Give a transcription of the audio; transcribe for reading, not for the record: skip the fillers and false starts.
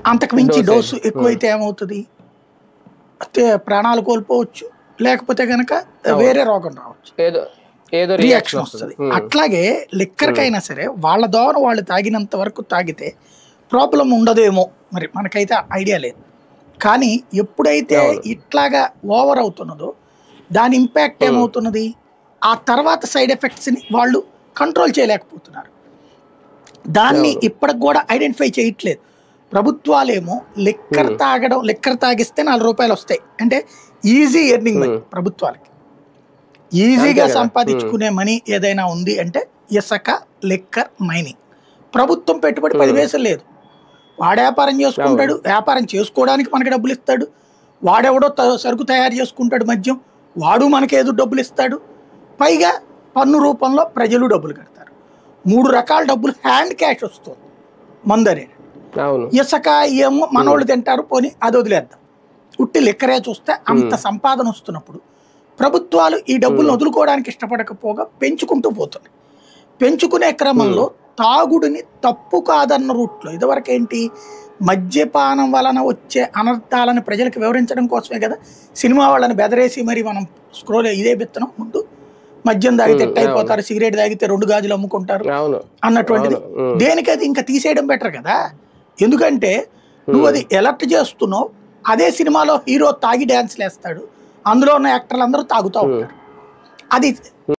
అంతకు మించి dosage. Dose ఎక్కువైతే ఏమవుతుంది, ప్రాణాలు కోల్పోవచ్చు, లేకపోతే గనక అవును. వేరే రోగం రావచ్చు, ఏదో ఏదో రియాక్షన్ రియాక్షన్ వస్తుంది. వస్తుంది. అట్లాగే లిక్కర్కైనా సరే వాళ్ళ దోవన వాళ్ళు తాగినంత వరకు తాగితే ప్రాబ్లం ఉండదేమో, మరి మనకైతే ఐడియా లేదు. కానీ ఎప్పుడైతే అవును. ఇట్లాగా ఓవర్ అవుతున్నదో దాని ఇంపాక్ట్ ఏమవుతున్నది, ఆ తర్వాత సైడ్ ఎఫెక్ట్స్ని వాళ్ళు కంట్రోల్ చేయలేకపోతున్నారు. దాన్ని అవును. ఇప్పటికి కూడా ఐడెంటిఫై చేయట్లేదు. ప్రభుత్వాలేమో లిక్కర్ తాగిస్తే 4 రూపాయలు వస్తాయి అంటే ఈజీ ఎర్నింగ్ మనీ ప్రభుత్వాలకి. ఈజీగా అంతే కదా. సంపాదించుకునే మనీ ఏదైనా ఉంది అంటే ఇసుక, లిక్కర్, మైనింగ్. ప్రభుత్వం పెట్టుబడి 10 పైసలు లేదు. వాడు వ్యాపారం చేసుకుంటాడు, వ్యాపారం చేసుకోవడానికి మనకి డబ్బులు ఇస్తాడు. వాడెవడో సరుకు తయారు చేసుకుంటాడు మద్యం, వాడు మనకేదో డబ్బులు ఇస్తాడు. పైగా పన్ను రూపంలో ప్రజలు డబ్బులు కడతారు. 3 రకాల డబ్బులు హ్యాండ్ క్యాష్ వస్తుంది మందరే. అవును. ఇసుక ఏమో మనోళ్ళు తింటారు, పోనీ అది వదిలేద్దాం. ఉట్టి లిక్కరే చూస్తే అంత సంపాదన వస్తున్నప్పుడు ప్రభుత్వాలు ఈ డబ్బులను వదులుకోవడానికి ఇష్టపడకపోగా పెంచుకుంటూ పోతున్నాయి. పెంచుకునే క్రమంలో తాగుడిని తప్పు కాదన్న రూట్లో, ఇదివరకు ఏంటి, మద్యపానం వలన వచ్చే అనర్థాలను ప్రజలకు వివరించడం కోసమే కదా సినిమా వాళ్ళని బెదరేసి మరి మనం స్క్రోల్ ఇదే విత్తనం ముందు మద్యం తాగితే అయిపోతారు, సిగరెట్ తాగితే 2 గాజులు అమ్ముకుంటారు అన్నటువంటిది. దేనికది ఇంకా తీసేయడం బెటర్ కదా. ఎందుకంటే నువ్వు అది ఎలర్ట్ చేస్తున్నావు, అదే సినిమాలో హీరో తాగి డ్యాన్స్లు వేస్తాడు, అందులో ఉన్న యాక్టర్లు అందరూ తాగుతూ ఉంటారు. అది